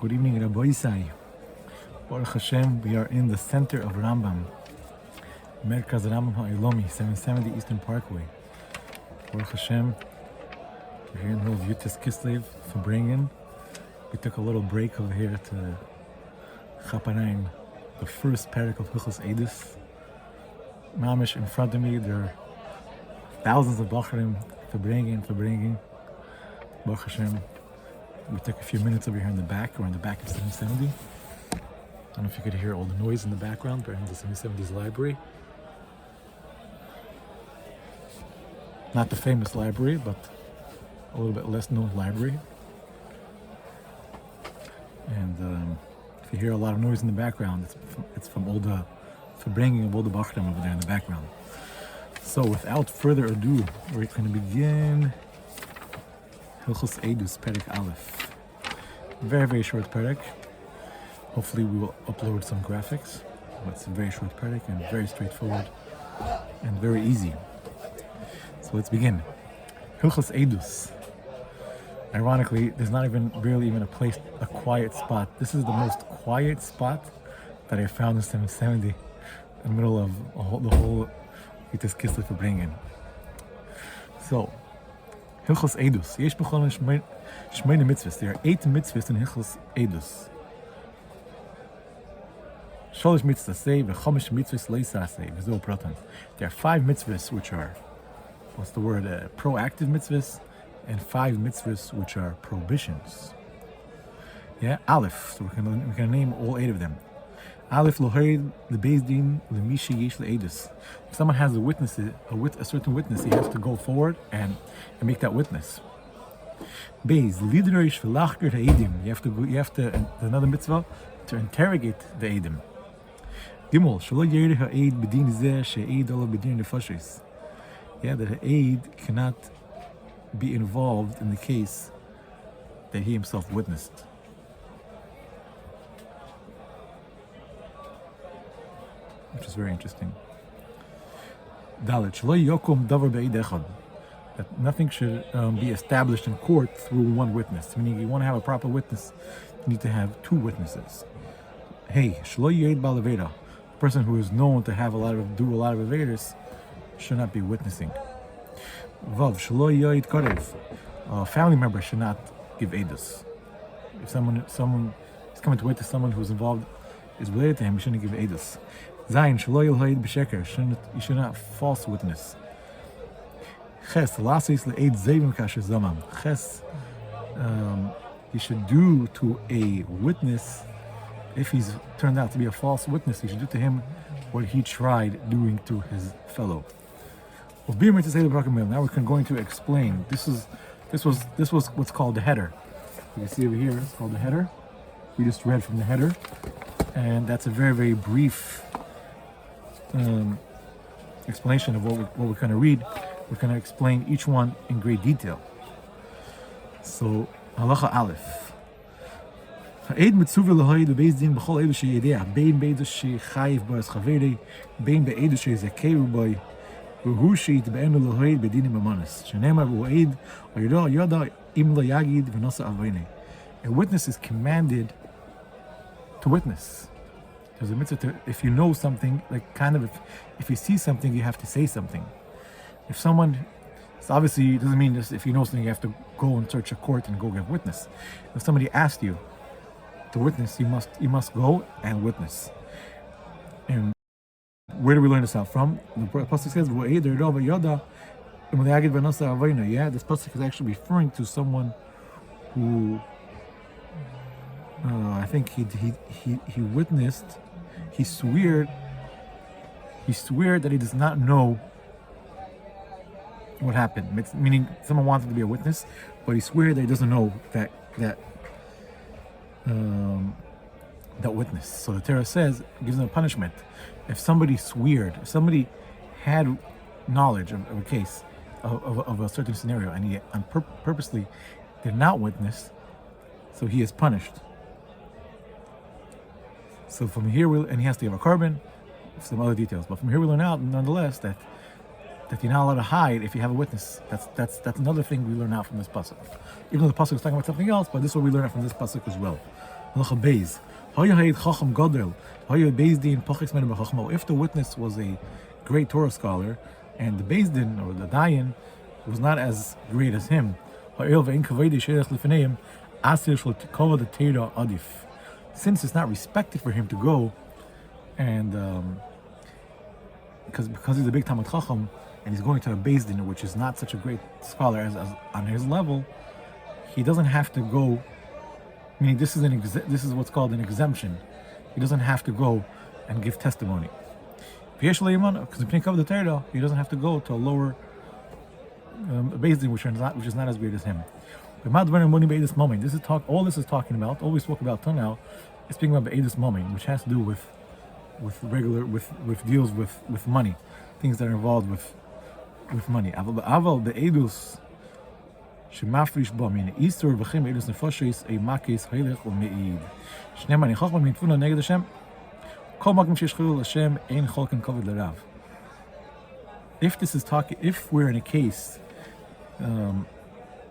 Good evening, Rabbi Isai. Baruch Hashem, we are in the center of Rambam, Merkaz Rambamyomi, 770 Eastern Parkway. Baruch Hashem, we're here in the middle of Yutis Kislev from Bringen. We took a little break over here to Chaparayim, the first parak of Hilchos Edus. Mamish in front of me, there are thousands of Bacharim for bringing. Baruch Hashem. We took a few minutes over here in the back. We're in the back of 770. I don't know if you could hear all the noise in the background, but we're in the 770's library. Not the famous library, but a little bit less known library. And if you hear a lot of noise in the background, it's from all the bringing of all the Bacharim over there in the background. So without further ado, we're going to begin Hilchos Edus, Perek Aleph. Very, very short Perek. Hopefully we will upload some graphics. But it's a very short Perek and very straightforward and very easy. So let's begin. Hilchos Edus. Ironically, there's not barely even a quiet spot. This is the most quiet spot that I found in 770, in the middle of the whole Yitas Kislev for bringing. So, Hilchos Edus. Yesh b'chol shmeine mitzvahs. There are 8 mitzvahs in Hilchos Edus. Sholosh mitzvahs say, v'chomish mitzvahs leisa say, v'zo proton. There are 5 mitzvahs which are, proactive mitzvahs, and 5 mitzvahs which are prohibitions. Yeah, Aleph. So we're gonna name all 8 of them. Aleph loheid lebeis din lemishi yesh leedus. If someone has a certain witness, he has to go forward and make that witness. Beis lidreish v'lachker ha'edim. You have to another mitzvah to interrogate the edim. Gimel shelo yireh ha'ed b'din zeh she'ed olav b'din nefashos. Yeah, that an aid cannot be involved in the case that he himself witnessed. Which is very interesting. Dalet, shelo yokum davar be'ed echad. That nothing should be established in court through one witness. Meaning, you want to have a proper witness, you need to have 2 witnesses. Hey, shelo yed bal aveda. A person who is known to have do a lot of aveiros should not be witnessing. Vav, shelo yed karev. A family member should not give edus. If someone is coming to witness someone who's involved, is related to him, he shouldn't give edus. Zayin, shelo yed b'sheker. You should not false witness. Ches, lasis le'ed zevim kasher zamam. Ches, he should do to a witness, if he's turned out to be a false witness, he should do to him what he tried doing to his fellow. Now we're going to explain. This was what's called the header. You can see over here, it's called the header. We just read from the header, and that's a very, very brief explanation of what we're going to read. We're going to explain each one in great detail. So, Halacha Aleph. Ha'ed mitzuva l'hoid bebeis din b'chol edu sheyedea, bein be'edus shechayiv b'as chaveri, bein be'edus shezekeru b'y, v'hu sheitbe'enu l'hoid b'dinim amanis. Shenemar v'hoid, v'yodah yodah im lo yagid v'nosa avayne. A witness is commanded to witness. There's a mitzvah to, if you know something, if you see something, you have to say something. If someone, so obviously it doesn't mean this, if you know something, you have to go and search a court and go give witness. If somebody asked you to witness, you must go and witness. And where do we learn this out from? The pasuk says, yeah, this pasuk is actually referring to someone who, I think he witnessed, he swear that he does not know what happened. Meaning someone wanted to be a witness, but he swears that he doesn't know that witness. So the Torah says, gives him a punishment. If somebody had knowledge of a case, of a certain scenario, and he purposely did not witness, so he is punished. So from here, and he has to give a carbon, some other details. But from here we learn out, nonetheless, that you're not allowed to hide if you have a witness. That's another thing we learn out from this pasuk. Even though the pasuk is talking about something else, but this is what we learn out from this pasuk as well. Halacha beis. Hoya hayid chacham gadol. Hoya beis din pachis men b'chachmo. If the witness was a great Torah scholar, and the beis din or the dayan was not as great as him, since it's not respected for him to go, and because he's a big Talmid Chacham and he's going to a beis din, which is not such a great scholar as on his level, he doesn't have to go. Meaning, this is what's called an exemption. He doesn't have to go and give testimony. Because the Torah, he doesn't have to go to a lower beis din, which is not as great as him. This is all this is talking about. All we spoke about till now is speaking about edut moment, which has to do with deals with money, things that are involved with money. Aval the edus shemafrish ba min isur v'chem edus nefashis a makis halech u'meid. Shnei mani chachma min tfuna neged Hashem. Kol makim sheshchulu Hashem ein cholken kavod lerav. If we're in a case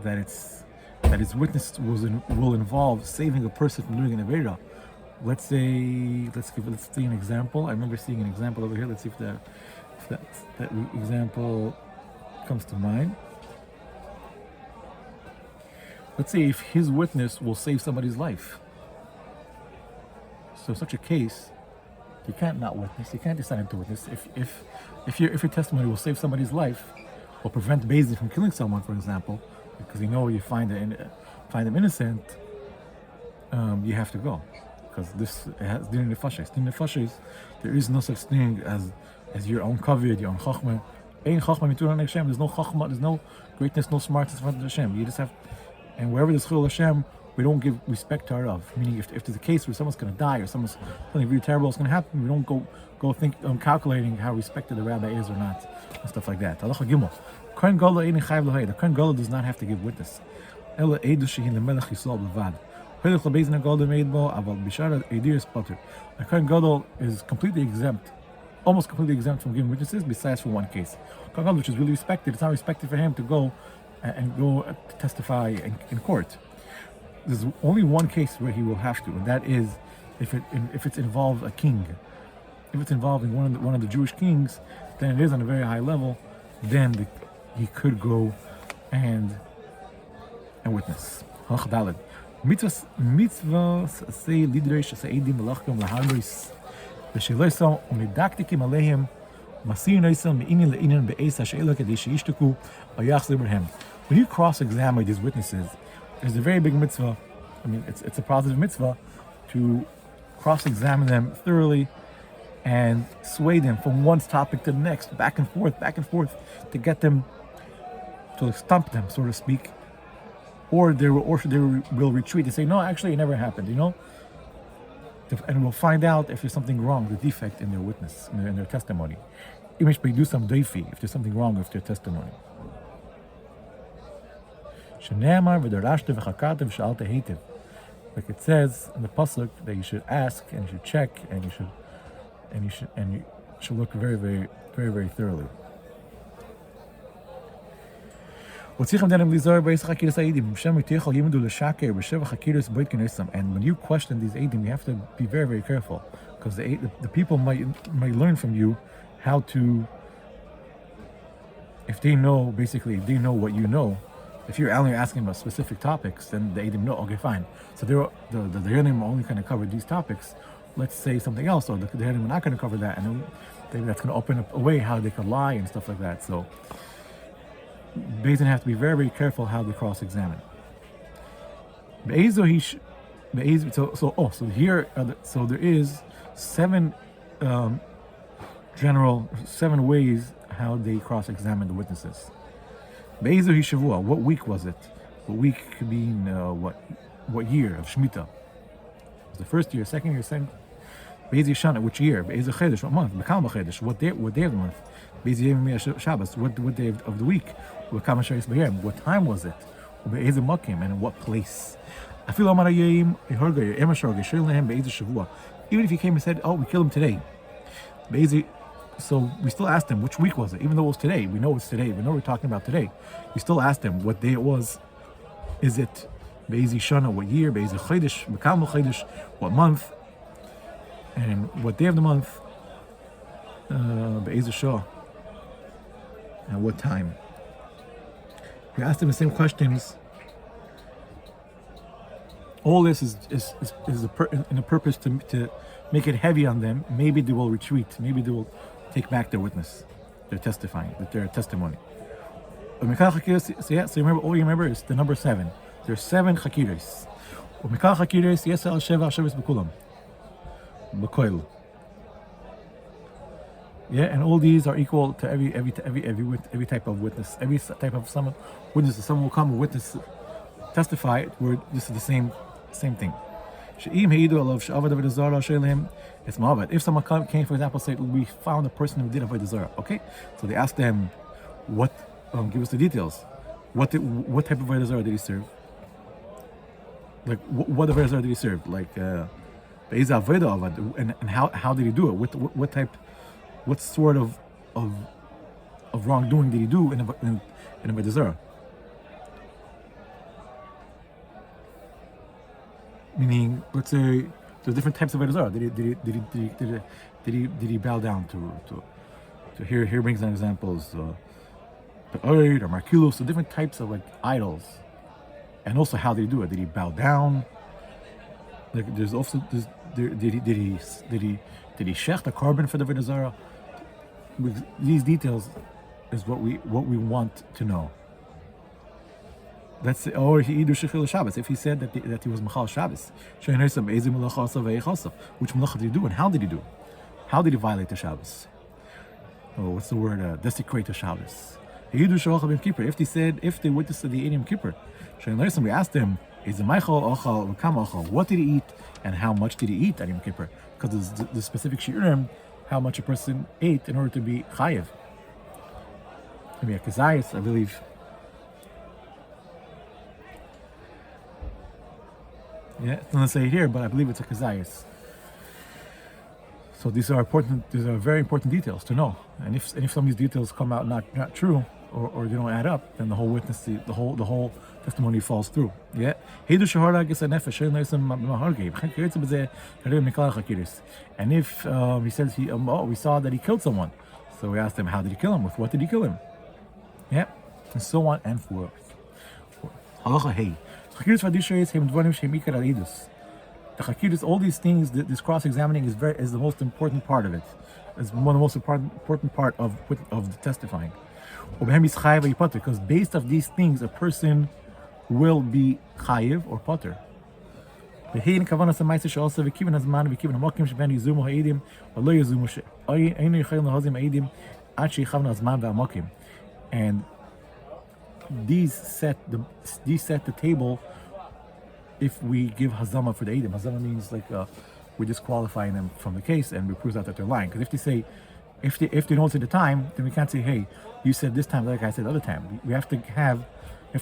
that its witness will involve saving a person from doing an avera. Let's see an example. I remember seeing an example over here. Let's see if that example comes to mind. Let's say if his witness will save somebody's life. So in such a case, you can't not witness. You can't decide not to witness. If your testimony will save somebody's life or prevent beis din from killing someone, for example, because you find them innocent, you have to go, because this has din nefashis. Din nefashis, there is no such thing as your own kavod, your own chachma. Ein chachma mitur Hashem. There's no chachma, there's no greatness, no smartness in front of Hashem. You just have, and wherever there's chilul Hashem, we don't give respect to our Rav. Meaning, if there's a case where someone's going to die or something really terrible is going to happen, we don't go think calculating how respected the rabbi is or not, and stuff like that. Halacha gimel. The Kohen Gadol does not have to give witness. The Kohen Gadol is completely exempt, almost completely exempt from giving witnesses, besides for one case. Kohen Gadol, which is really respected, it's not respected for him to go and testify in court. There's only one case where he will have to, and that is if it's involved a king. If it's involving one of the Jewish kings, then it is on a very high level. Then he could go and witness. Mitzvah say lidreish say edim melachim laharis v'sheloisa umidaktikim alehem masir noisam meinin leinin be'esa she'ela kedei sheishtaku v'yachzir b'hem. When you cross-examine these witnesses, there's a very big mitzvah. I mean, it's a positive mitzvah to cross-examine them thoroughly and sway them from one topic to the next, back and forth, to get them, to stump them, so to speak. Or they will retreat and say, no, actually it never happened, and we'll find out if there's something wrong, the defect in their witness, in their testimony. If there's something wrong with their testimony. Like it says in the pasuk that you should ask and you should check and you should look very, very, very, very thoroughly. And when you question these edim, you have to be very, very careful, because the people might learn from you how to, if they know what you know. If you're only asking about specific topics, then the edim know. Okay, fine. So the edim only going to cover these topics. Let's say something else, or the edim are not going to cover that, and maybe that's going to open up a way how they could lie and stuff like that. So beis din have to be very, very careful how they cross-examine. So there is seven ways how they cross-examine the witnesses. What week was it? What week could mean what year of Shemitah? It was the first year, second year, second. Which year? What month? What day of the month? What day of the week? What time was it? And in what place? Even if he came and said, oh, we killed him today. So we still asked him, which week was it? Even though it was today. We know it's today. We know we're talking about today. We still asked him what day it was. Is it Be'ezi shana, what year? Be'ezi chodesh, b'kam chodesh, what month? And what day of the month? Be'ezi shah, and what time? We asked them the same questions. All this is in a purpose to make it heavy on them. Maybe they will retreat. Maybe they will take back their witness, their testifying, their testimony. So remember, all you remember is the number 7. There's 7 chakiros. Yeah, and all these are equal to every type of witness. Every type of someone witness. Someone will come and witness, testify. This is the same thing. If someone came, for example, say we found a person who did avodah zarah, okay? So they asked them, what? Give us the details. What type of avodah zarah did he serve? Like what avodah zarah did he serve? Like and how did he do it? What type? What sort of wrongdoing did he do in avodah zarah? Meaning, let's say there's different types of avodah zarah. Did he bow down to here brings down examples. The Oid or Markilos, so different types of like idols, and also how did he do it? Did he bow down? Like there's also did he shech the carbon for the avodah zarah? With these details is what we want to know. Let's say, or he idu shechil Shabbos. If he said that he was machal Shabbos, which malacha did he do and how did he do it? How did he violate the Shabbos? Oh, what's the word? Desecrate the Shabbos. If they witnessed the Yom Kippur, we asked him, what did he eat and how much did he eat at Yom Kippur? Because the specific shiurim, how much a person ate in order to be chayev. Maybe a kazayas, I believe. Yeah, it doesn't say it here, but I believe it's a kazayas. So these are important. These are very important details to know. And if some of these details come out not true, or they don't add up, then the whole witness, the whole testimony falls through. Yeah. And if he says we saw that he killed someone, so we asked him, how did he kill him? With what did he kill him? Yeah, and so on and forth. Halacha hey. The chakiris, all these things, this cross-examining is the most important part of it. It's one of the most important part of the testifying. Because based on these things, a person will be chayiv or potter. And these set the table. If we give hazama for the edim, hazama means like we're disqualifying them from the case, and we prove out that they're lying. Because if they say, if they don't say the time, then we can't say, hey, you said this time, like I said the other time. We have to have,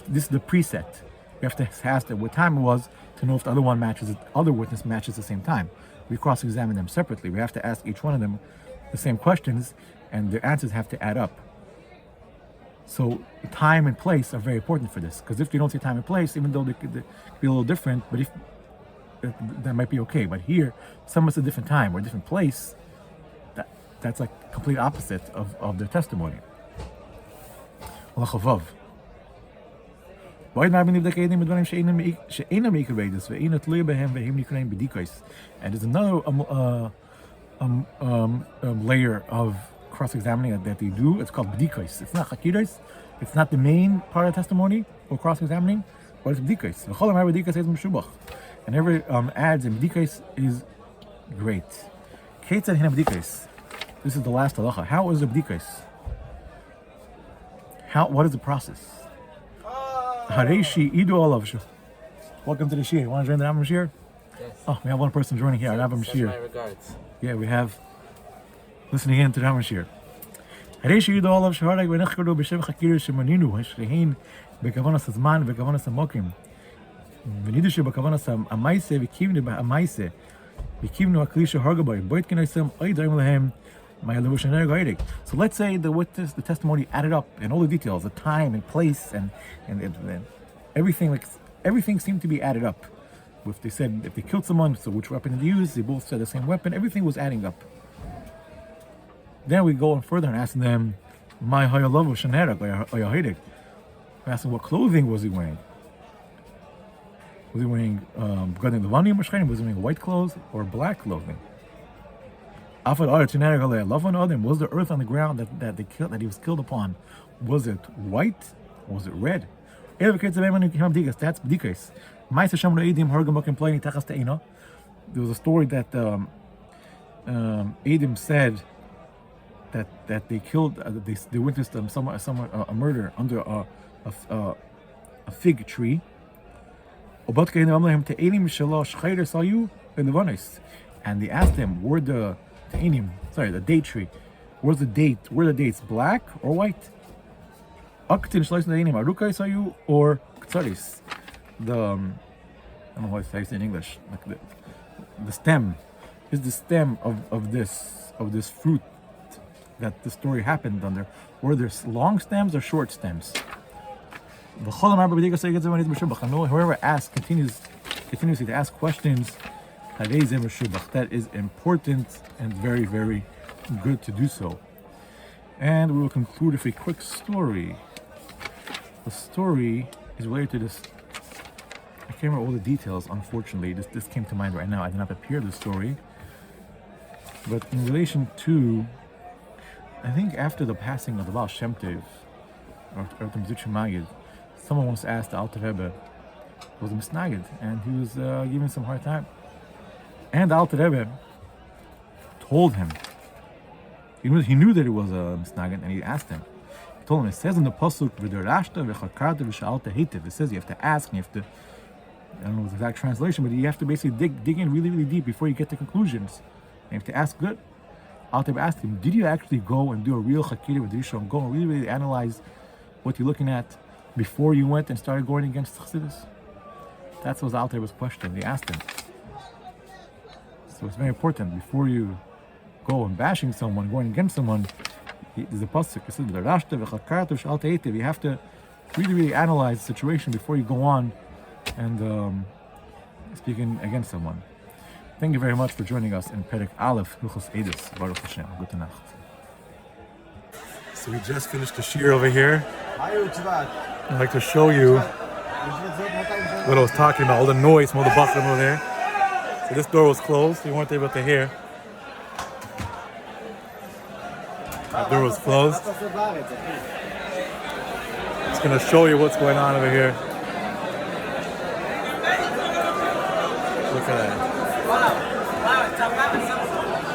this is the preset. We have to ask them what time it was to know if the other one matches, the other witness matches the same time. We cross-examine them separately. We have to ask each one of them the same questions, and their answers have to add up. So time and place are very important for this, because if you don't say time and place, even though they could be a little different, but if that might be okay. But here, someone's a different time or a different place, that's like complete opposite of their testimony. And there's another layer of cross-examining that they do. It's called b'dikos. It's not chakiros. It's not the main part of testimony or cross-examining, but it's b'dikos. And every adds in b'dikos is great. This is the last halacha. How is the b'dikos? What is the process? Welcome to the shir. You want to join the Rambam shir? Yes. Oh, we have one person joining here. Rambam shir. My regards. Yeah, we have listening in to the Rambam shir. So let's say the testimony added up and all the details, the time and place and everything, like everything seemed to be added up. If they said if they killed someone, so which weapon did they use? They both said the same weapon. Everything was adding up. Then we go on further and ask them, "My hayalavu shenera oyahidik." We asked him what clothing was he wearing. Was he wearing b'gadim levanim or was he wearing white clothes or black clothing? Was the earth on the ground that he was killed upon, was it white or was it red? That's b'dikas. There was a story that Adam said that they killed, they witnessed a murder under a fig tree. And they asked them, were the date tree, were the dates black or white? Or ktsaris, I don't know how to say it in English. Like the stem is the stem of this fruit that the story happened under. Were there long stems or short stems? Whoever asks continuously to ask questions, that is important and very, very good to do so. And we will conclude with a quick story. The story is related to this. I can't remember all the details, unfortunately. This came to mind right now. I did not prepare the story. But in relation to, I think after the passing of the Baal Shem Tov, or the Mizutcha Magid, someone once asked the Alter Rebbe, was a misnagid, and he was giving some hard time. And the Alter Rebbe told him, he knew that it was a misnagid, and he asked him. He told him, it says in the Pasuk, it says you have to ask, and you have to, I don't know the exact translation, but you have to basically dig in really, really deep before you get to conclusions. And you have to ask good. Alter Rebbe asked him, did you actually go and do a real chakira with Rishon, and go and really, really analyze what you're looking at before you went and started going against Chassidus? That was Alter Rebbe's question. They asked him. So it's very important, before you go and bashing someone, going against someone, there's a pasuk. It says, you have to really, really analyze the situation before you go on and speaking against someone. Thank you very much for joining us in Perek Aleph, Hilchos Edus. Baruch Hashem. Good night. So we just finished the shir over here. I'd like to show you what I was talking about, all the noise from all the buffalo over there. So this door was closed, so you weren't able to hear. That door was closed. Just going to show you what's going on over here. Look at that.